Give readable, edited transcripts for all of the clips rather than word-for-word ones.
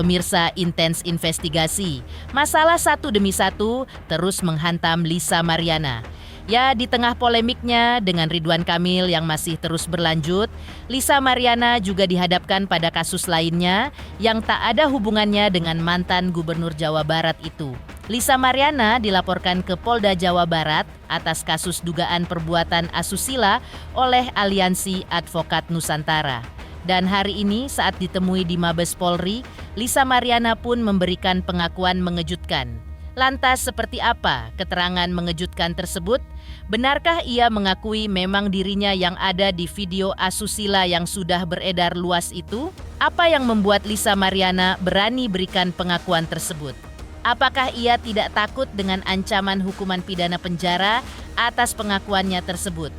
Pemirsa Intens Investigasi, masalah satu demi satu terus menghantam Lisa Mariana. Ya, di tengah polemiknya dengan Ridwan Kamil yang masih terus berlanjut, Lisa Mariana juga dihadapkan pada kasus lainnya yang tak ada hubungannya dengan mantan Gubernur Jawa Barat itu. Lisa Mariana dilaporkan ke Polda Jawa Barat atas kasus dugaan perbuatan asusila oleh Aliansi Advokat Nusantara. Dan hari ini saat ditemui di Mabes Polri, Lisa Mariana pun memberikan pengakuan mengejutkan. Lantas seperti apa keterangan mengejutkan tersebut? Benarkah ia mengakui memang dirinya yang ada di video asusila yang sudah beredar luas itu? Apa yang membuat Lisa Mariana berani berikan pengakuan tersebut? Apakah ia tidak takut dengan ancaman hukuman pidana penjara atas pengakuannya tersebut?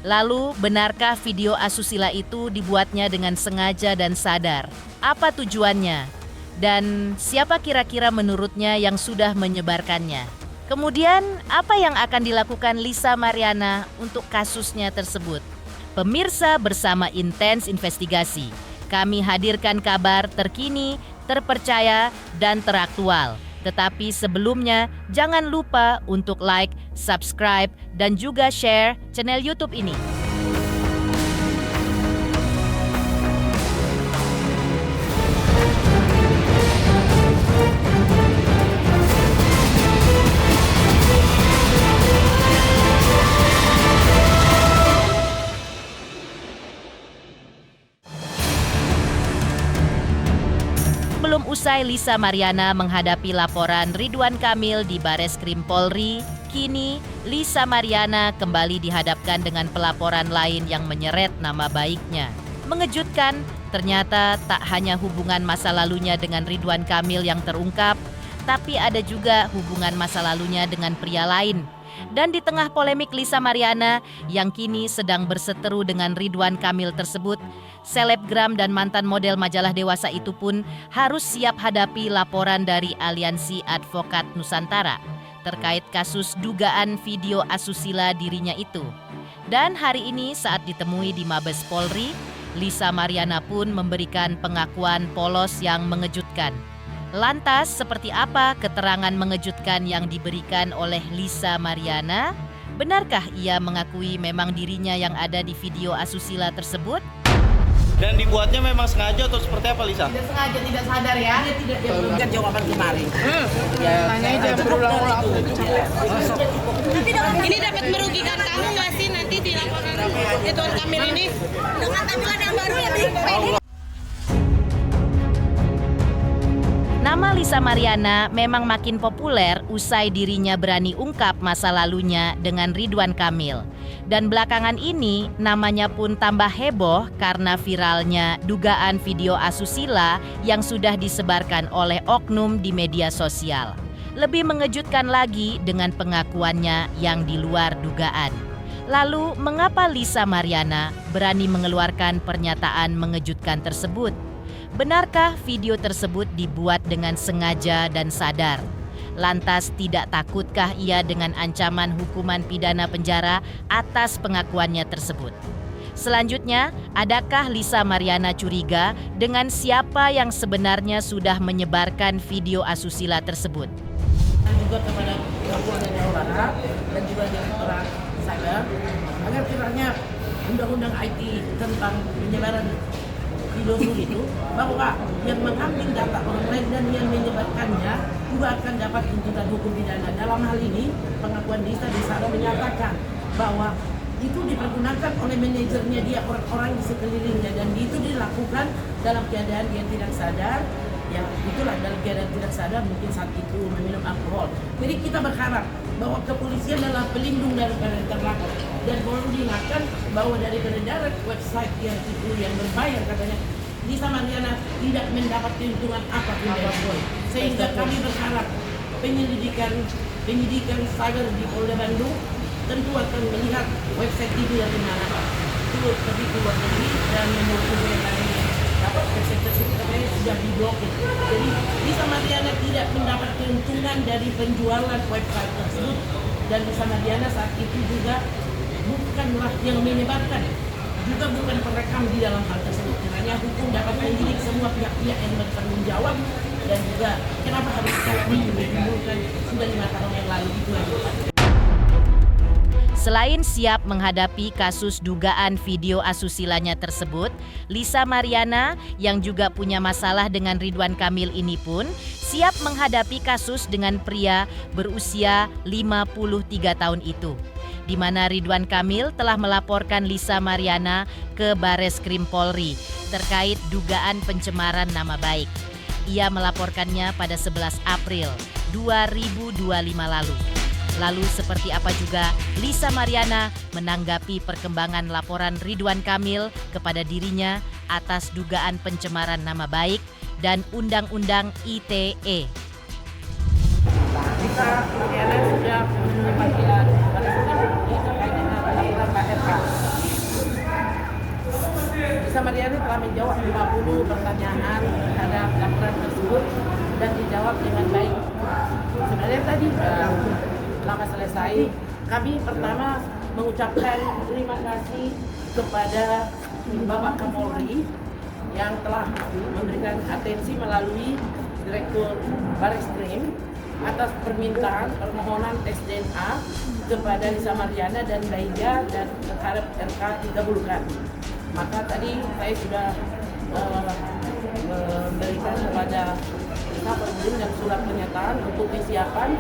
Lalu, benarkah video asusila itu dibuatnya dengan sengaja dan sadar? Apa tujuannya? Dan siapa kira-kira menurutnya yang sudah menyebarkannya? Kemudian, apa yang akan dilakukan Lisa Mariana untuk kasusnya tersebut? Pemirsa, bersama Intens Investigasi, kami hadirkan kabar terkini, terpercaya, dan teraktual. Tetapi sebelumnya, jangan lupa untuk like, subscribe, dan juga share channel YouTube ini. Belum usai Lisa Mariana menghadapi laporan Ridwan Kamil di Bareskrim Polri, kini Lisa Mariana kembali dihadapkan dengan pelaporan lain yang menyeret nama baiknya. Mengejutkan, ternyata tak hanya hubungan masa lalunya dengan Ridwan Kamil yang terungkap, tapi ada juga hubungan masa lalunya dengan pria lain. Dan di tengah polemik Lisa Mariana yang kini sedang berseteru dengan Ridwan Kamil tersebut, selebgram dan mantan model majalah dewasa itu pun harus siap hadapi laporan dari Aliansi Advokat Nusantara terkait kasus dugaan video asusila dirinya itu. Dan hari ini saat ditemui di Mabes Polri, Lisa Mariana pun memberikan pengakuan polos yang mengejutkan. Lantas, seperti apa keterangan mengejutkan yang diberikan oleh Lisa Mariana? Benarkah ia mengakui memang dirinya yang ada di video asusila tersebut? Dan dibuatnya memang sengaja atau seperti apa, Lisa? Tidak sengaja, tidak sadar ya. Dia Bukan jawaban kemarin. Tanya aja berulang-ulang. Ini dapat merugikan kamu nggak sih nanti di laporan Ridwan Kamil ini? Dengan tampilan yang baru lebih pede. Nama Lisa Mariana memang makin populer usai dirinya berani ungkap masa lalunya dengan Ridwan Kamil. Dan belakangan ini namanya pun tambah heboh karena viralnya dugaan video asusila yang sudah disebarkan oleh oknum di media sosial. Lebih mengejutkan lagi dengan pengakuannya yang di luar dugaan. Lalu, mengapa Lisa Mariana berani mengeluarkan pernyataan mengejutkan tersebut? Benarkah video tersebut dibuat dengan sengaja dan sadar? Lantas tidak takutkah ia dengan ancaman hukuman pidana penjara atas pengakuannya tersebut? Selanjutnya, adakah Lisa Mariana curiga dengan siapa yang sebenarnya sudah menyebarkan video asusila tersebut? Juga kepada Kapolda Jawa Barat dan juga Direktorat Cyber agar kiranya undang-undang IT tentang penyebaran video itu bahwa yang mengambil data orang lain dan yang menyebarkannya juga akan dapat tuntutan hukum pidana. Dalam hal ini pengakuan Lisa di sana menyatakan bahwa itu dipergunakan oleh manajernya dia, orang-orang di sekelilingnya, dan itu dilakukan dalam keadaan dia tidak sadar. Ya, itulah dalam keadaan tidak sadar, mungkin saat itu meminum alkohol. Jadi kita berharap bahwa kepolisian adalah pelindung daripada terdakwa, dan perlu diingatkan bahwa dari peredaran website yang itu yang berbayar katanya Lisa Mariana tidak mendapat keuntungan apapun dari Boy. Sehingga kami berharap penyidikan cyber di Polda Bandung tentu akan melihat website itu dari mana, itu pergi ke luar negeri dan menurut yang lainnya dapat website tersebut katanya sudah diblokir. Jadi Lisa Mariana tidak mendapat keuntungan dari penjualan website tersebut, dan Lisa Mariana saat itu juga bukanlah yang menyebarkan, juga bukan perekam di dalam hal tersebut. Karena kiranya hukum dapat mendidik semua pihak-pihak yang bertanggung jawab, dan juga kenapa harus sekarang ini ditimbulkan sudah 5 tahun yang lalu itu yang Selain siap menghadapi kasus dugaan video asusilanya tersebut, Lisa Mariana yang juga punya masalah dengan Ridwan Kamil ini pun siap menghadapi kasus dengan pria berusia 53 tahun itu, di mana Ridwan Kamil telah melaporkan Lisa Mariana ke Bareskrim Polri terkait dugaan pencemaran nama baik. Ia melaporkannya pada 11 April 2025 lalu. Lalu seperti apa juga Lisa Mariana menanggapi perkembangan laporan Ridwan Kamil kepada dirinya atas dugaan pencemaran nama baik dan Undang-Undang ITE. Lisa Mariana sudah memenuhi panggilan Bareskrim Polri terkait dengan laporan Pak RK. Lisa Mariana telah menjawab 50 pertanyaan terhadap laporan tersebut dan dijawab dengan baik. Sebenarnya tadi lama selesai, kami pertama mengucapkan terima kasih kepada Bapak Kapolri yang telah memberikan atensi melalui Direktur Bareskrim atas permohonan tes DNA kepada Lisa Mariana dan Baiga dan berharap RK dikabulkan. Maka tadi saya sudah memberikan kepada Lisa Perlin dan surat pernyataan untuk kesiapan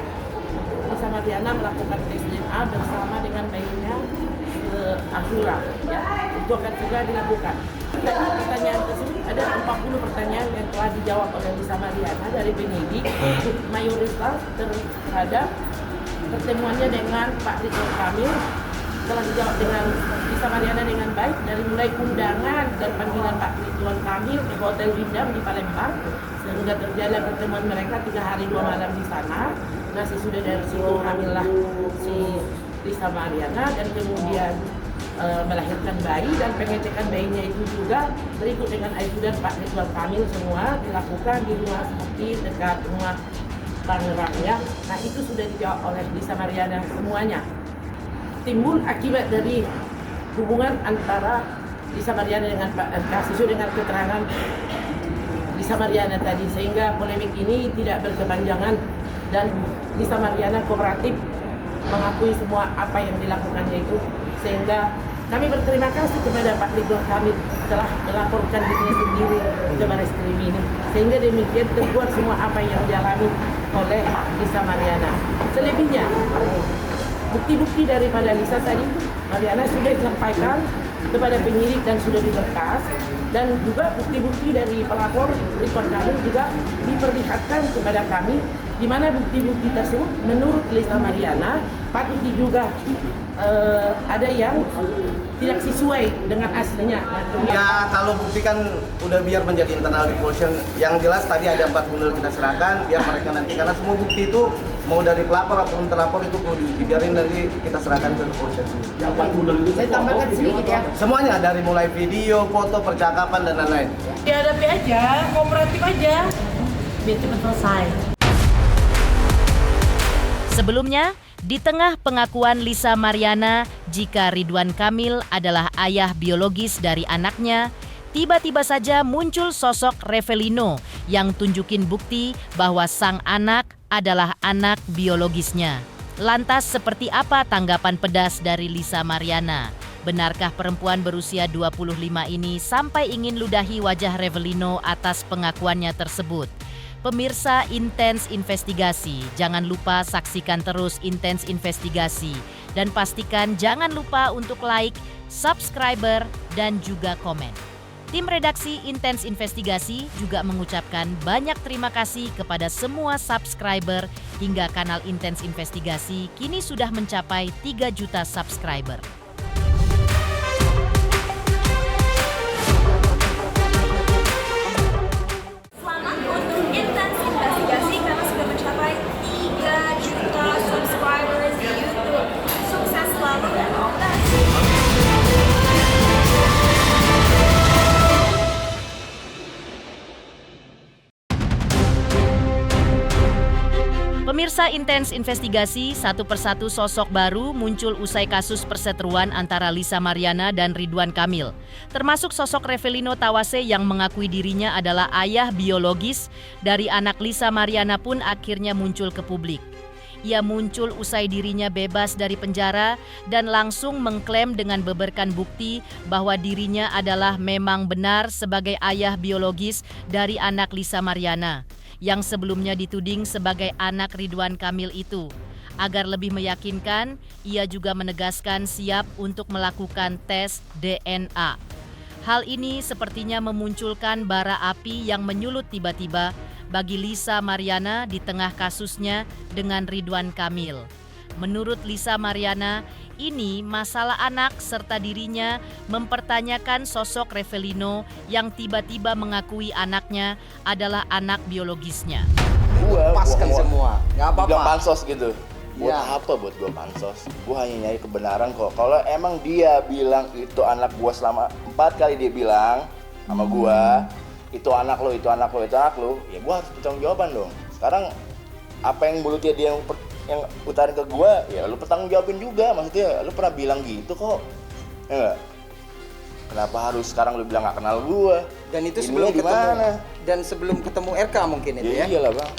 Lisa Mariana melakukan tes DNA bersama dengan bayinya ke Ahura. Ya, itu akan segera dilakukan. Tadi pertanyaan tersebut ada 40 pertanyaan yang telah dijawab oleh Lisa Mariana dari penyidik, mayoritas terhadap pertemuannya dengan Pak Ridwan Kamil telah dijawab dengan Lisa Mariana dengan baik, dari mulai undangan dan panggilan Pak Ridwan Kamil ke Hotel Windam di Palembang sehingga terjadi pertemuan mereka 3 hari 2 malam di sana. Nah, sesudah dari situ hamillah si Lisa Mariana dan kemudian melahirkan bayi, dan pengecekan bayinya itu juga berikut dengan ajudan Pak Ridwan Kamil semua dilakukan di rumah sakit dekat rumah Tangerang ya. Nah, itu sudah dijawab oleh Lisa Mariana semuanya. Timbul akibat dari hubungan antara Lisa Mariana dengan Pak RK sesuai dengan keterangan Lisa Mariana tadi, sehingga polemik ini tidak berkepanjangan dan Lisa Mariana kooperatif mengakui semua apa yang dilakukannya itu, sehingga kami berterima kasih kepada Pak Ridwan Kamil telah melaporkan dirinya sendiri ke Bareskrim ini, sehingga demikian terbuat semua apa yang dialami oleh Lisa Mariana. Selebihnya bukti-bukti daripada Lisa tadi Mariana sudah disampaikan kepada penyidik dan sudah diberkas, dan juga bukti-bukti dari pelapor Ridwan Kamil juga diperlihatkan kepada kami, di mana bukti-bukti tersebut menurut Lisa Mariana patut diduga ada yang tidak sesuai dengan aslinya. Ya, kalau bukti kan udah biar menjadi internal di polisian. Yang jelas tadi ada 4 bundel kita serahkan, biar mereka nanti, karena semua bukti itu mau dari pelapor ataupun terlapor itu perlu dibiarin nanti kita serahkan ke kepolisian. Yang 4 bundel itu Saya tambahkan sedikit ya. semuanya dari mulai video, foto, percakapan dan lain-lain. Dihadapi aja, kooperatif aja, biar cepat selesai. Sebelumnya, di tengah pengakuan Lisa Mariana jika Ridwan Kamil adalah ayah biologis dari anaknya, tiba-tiba saja muncul sosok Revelino yang tunjukin bukti bahwa sang anak adalah anak biologisnya. Lantas seperti apa tanggapan pedas dari Lisa Mariana? Benarkah perempuan berusia 25 ini sampai ingin ludahi wajah Revelino atas pengakuannya tersebut? Pemirsa Intens Investigasi, jangan lupa saksikan terus Intens Investigasi. Dan pastikan jangan lupa untuk like, subscriber, dan juga komen. Tim redaksi Intens Investigasi juga mengucapkan banyak terima kasih kepada semua subscriber hingga kanal Intens Investigasi kini sudah mencapai 3 juta subscriber. Selamat untuk Intens Investigasi karena sudah mencapai 3 juta subscribers di YouTube. Sukses selalu dan all the best. Pemirsa Intens Investigasi, satu persatu sosok baru muncul usai kasus perseteruan antara Lisa Mariana dan Ridwan Kamil. Termasuk sosok Revelino Tawase yang mengakui dirinya adalah ayah biologis dari anak Lisa Mariana pun akhirnya muncul ke publik. Ia muncul usai dirinya bebas dari penjara dan langsung mengklaim dengan beberkan bukti bahwa dirinya adalah memang benar sebagai ayah biologis dari anak Lisa Mariana yang sebelumnya dituding sebagai anak Ridwan Kamil itu. Agar lebih meyakinkan, ia juga menegaskan siap untuk melakukan tes DNA. Hal ini sepertinya memunculkan bara api yang menyulut tiba-tiba bagi Lisa Mariana di tengah kasusnya dengan Ridwan Kamil. Menurut Lisa Mariana, ini masalah anak serta dirinya mempertanyakan sosok Revelino yang tiba-tiba mengakui anaknya adalah anak biologisnya. Lepaskan semua, nggak apa-apa. Bilang pansos gitu. Buat Ya. apa buat gua pansos? Gua hanya nyari kebenaran kok. Kalau emang dia bilang itu anak gua selama 4 kali dia bilang sama gua, itu anak lo, itu anak lo, itu anak lo, ya gua harus bertanggung jawaban dong. Sekarang apa yang mulutnya dia yang utarin ke gua, ya lu bertanggung jawabin juga. Maksudnya lu pernah bilang gitu kok, ya nggak? Kenapa harus sekarang lu bilang nggak kenal gua? Dan itu Ininya sebelum di ketemu. mana? Dan sebelum ketemu RK mungkin itu Ya ya. iyalah bang.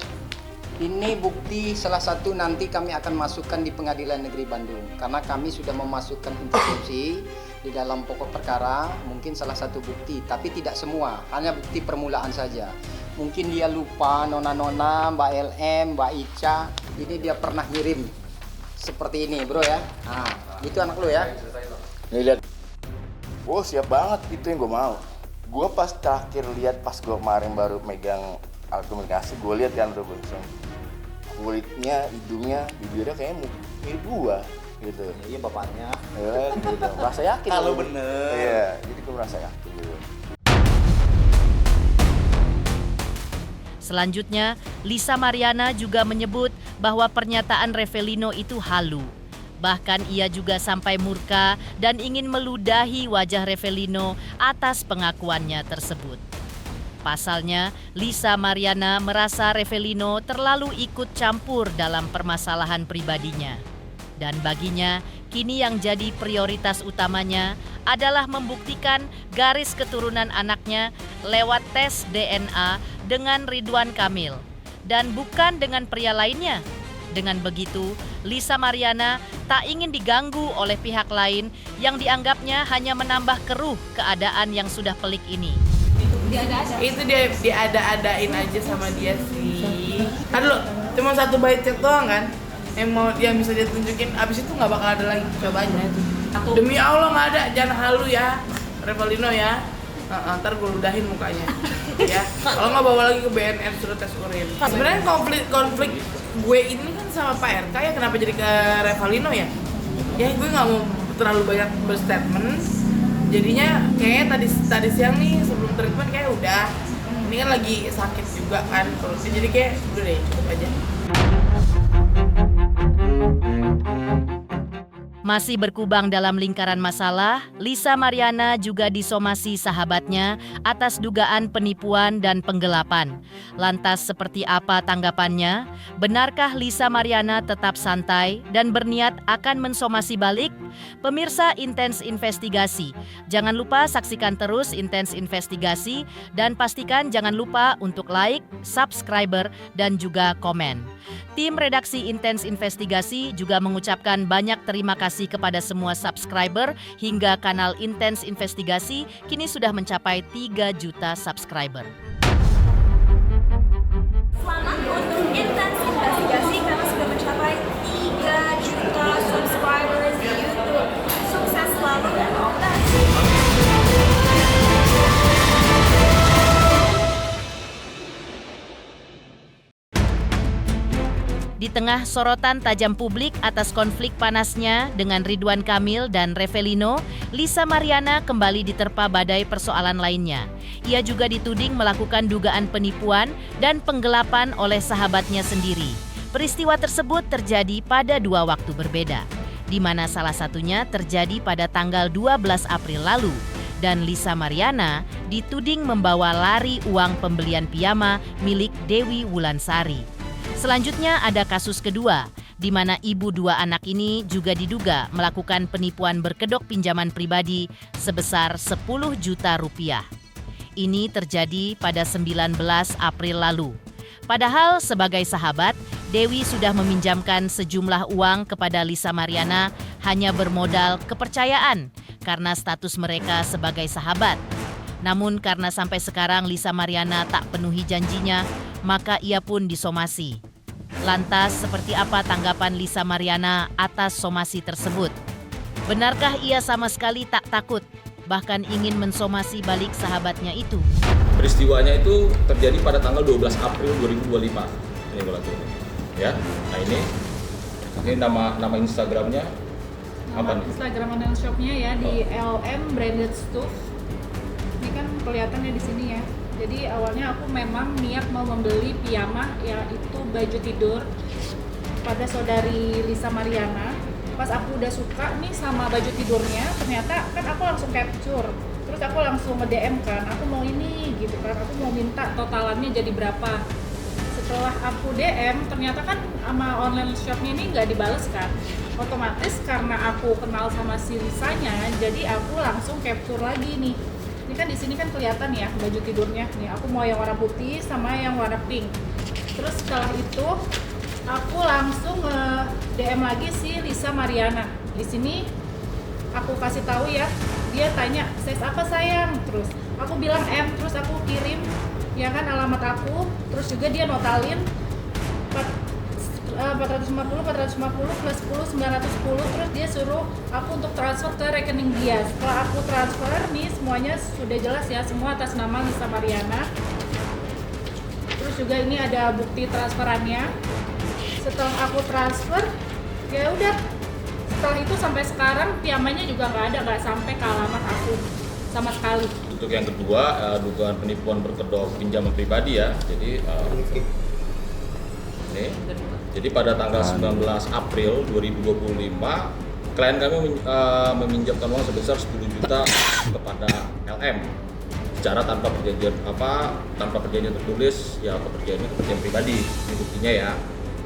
Ini bukti salah satu nanti kami akan masukkan di Pengadilan Negeri Bandung. Karena kami sudah memasukkan interupsi di dalam pokok perkara, mungkin salah satu bukti, tapi tidak semua, hanya bukti permulaan saja. Mungkin dia lupa Nona-Nona, Mbak LM, Mbak Ica, ini dia pernah ngirim seperti ini bro ya. Nah, itu anak lu ya. Nih lihat. Oh siap banget, itu yang gue mau. Gue pas terakhir lihat pas gue kemarin baru megang alat komunikasi, gue lihat kan tuh bang, kulitnya, hidungnya, bibirnya kayaknya mirip gue gitu. Iya bapaknya. Ya, gitu. Merasa yakin. Kalau gua. bener. Iya, jadi gue merasa yakin gitu. Selanjutnya, Lisa Mariana juga menyebut bahwa pernyataan Revelino itu halu. Bahkan ia juga sampai murka dan ingin meludahi wajah Revelino atas pengakuannya tersebut. Pasalnya, Lisa Mariana merasa Revelino terlalu ikut campur dalam permasalahan pribadinya. Dan baginya, kini yang jadi prioritas utamanya adalah membuktikan garis keturunan anaknya lewat tes DNA dengan Ridwan Kamil dan bukan dengan pria lainnya. Dengan begitu, Lisa Mariana tak ingin diganggu oleh pihak lain yang dianggapnya hanya menambah keruh keadaan yang sudah pelik ini. Itu dia diada-adain aja sama dia sih. Aduh, cuma satu bait chat doang kan? Yang bisa dia tunjukin, abis itu nggak bakal ada lagi. Coba aja itu. Demi Allah nggak ada, jangan halu ya, Revelino ya. Ntar gue ludahin mukanya, ya. Kalau nggak bawa lagi ke BNN suruh tes urin. Sebenarnya konflik gue ini kan sama Pak RK ya, kenapa jadi ke Revelino ya? Ya gue nggak mau terlalu banyak berstatement. Jadinya kayaknya tadi siang nih sebelum treatment kayak udah. Ini kan lagi sakit juga kan perutnya, jadi kayak udah deh cukup aja. Masih berkubang dalam lingkaran masalah, Lisa Mariana juga disomasi sahabatnya atas dugaan penipuan dan penggelapan. Lantas seperti apa tanggapannya? Benarkah Lisa Mariana tetap santai dan berniat akan mensomasi balik? Pemirsa Intens Investigasi, jangan lupa saksikan terus Intens Investigasi dan pastikan jangan lupa untuk like, subscriber, dan juga komen. Tim redaksi Intens Investigasi juga mengucapkan banyak terima kasih kepada semua subscriber hingga kanal Intens Investigasi kini sudah mencapai 3 juta subscriber. Selamat untuk Intens Investigasi karena sudah mencapai 3 juta subscribers di YouTube. Sukses selalu dan all the best. Di tengah sorotan tajam publik atas konflik panasnya dengan Ridwan Kamil dan Revelino, Lisa Mariana kembali diterpa badai persoalan lainnya. Ia juga dituding melakukan dugaan penipuan dan penggelapan oleh sahabatnya sendiri. Peristiwa tersebut terjadi pada 2 waktu berbeda, di mana salah satunya terjadi pada tanggal 12 April lalu. Dan Lisa Mariana dituding membawa lari uang pembelian piyama milik Dewi Wulansari. Selanjutnya ada kasus kedua, di mana ibu dua anak ini juga diduga melakukan penipuan berkedok pinjaman pribadi sebesar 10 juta rupiah. Ini terjadi pada 19 April lalu. Padahal sebagai sahabat, Dewi sudah meminjamkan sejumlah uang kepada Lisa Mariana hanya bermodal kepercayaan karena status mereka sebagai sahabat. Namun karena sampai sekarang Lisa Mariana tak penuhi janjinya, maka ia pun disomasi. Lantas, seperti apa tanggapan Lisa Mariana atas somasi tersebut? Benarkah ia sama sekali tak takut, bahkan ingin mensomasi balik sahabatnya itu? Peristiwanya itu terjadi pada tanggal 12 April 2025. Ini berarti. Ya. Nah ini nama Instagramnya apa nih? Instagram online shopnya ya di LM Branded Stuff. Ini kan kelihatannya di sini ya. Jadi awalnya aku memang niat mau membeli piyama, yaitu baju tidur pada saudari Lisa Mariana. Pas aku udah suka nih sama baju tidurnya, ternyata kan aku langsung capture. Terus aku langsung nge-DM kan, aku mau ini gitu kan, aku mau minta totalannya jadi berapa. Setelah aku DM, ternyata kan sama online shopnya ini nggak dibales kan. Otomatis karena aku kenal sama si Lisanya, jadi aku langsung capture lagi nih. Ini kan di sini kan kelihatan ya baju tidurnya. Nih aku mau yang warna putih sama yang warna pink. Terus setelah itu aku langsung nge-DM lagi si Lisa Mariana. Di sini aku kasih tahu ya, dia tanya size apa sayang, terus aku bilang M, terus aku kirim ya kan alamat aku, terus juga dia notalin 450 plus 10 910, terus dia suruh aku untuk transfer ke rekening dia. Setelah aku transfer nih semuanya sudah jelas ya, semua atas nama Lisa Mariana. Terus juga ini ada bukti transferannya. Setelah aku transfer, ya udah. Setelah itu sampai sekarang piyamanya juga nggak sampai ke alamat aku sama sekali. Untuk yang kedua, dugaan penipuan berkedok pinjaman pribadi ya. Jadi jadi pada tanggal 19 April 2025, klien kami meminjamkan uang sebesar 10 juta kepada LM secara tanpa perjanjian tertulis, ya kepercayaan pribadi. Ini buktinya ya.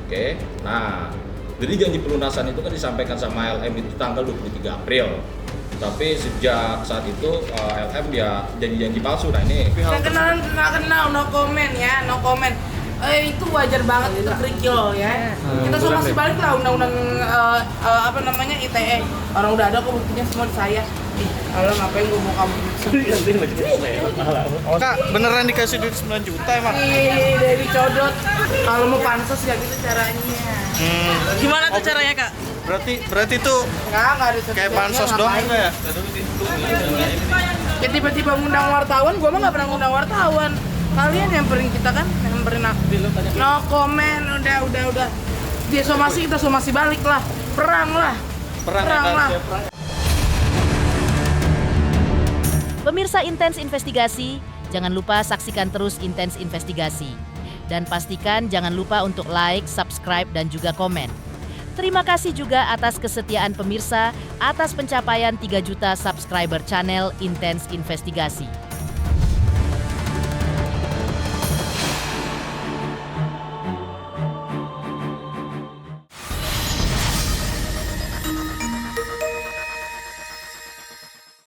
Oke. Nah, jadi janji pelunasan itu kan disampaikan sama LM itu tanggal 23 April. Tapi sejak saat itu LM dia janji-janji palsu. Nah ini kenal, no comment ya, no comment. Itu wajar banget, itu kerikil ya. Kita somasi balik lah undang-undang ITE. Orang udah ada kok buktinya semua di saya. Kalau ngapain gue mau kamu? Kak, beneran dikasih duit 9 juta emang? Iya, dari codot. Kalau mau pansos ya gitu caranya. Gimana tuh caranya kak? Berarti tuh Nggak ada kayak bansos doang ya? Ya tiba-tiba ngundang wartawan, gue mah nggak pernah ngundang wartawan. Kalian nyamperin kita kan, nyamperin aku. No comment, udah. Dia somasi, kita somasi balik lah. Perang lah. Pemirsa Intens Investigasi, jangan lupa saksikan terus Intens Investigasi. Dan pastikan jangan lupa untuk like, subscribe, dan juga komen. Terima kasih juga atas kesetiaan pemirsa atas pencapaian 3 juta subscriber channel Intens Investigasi.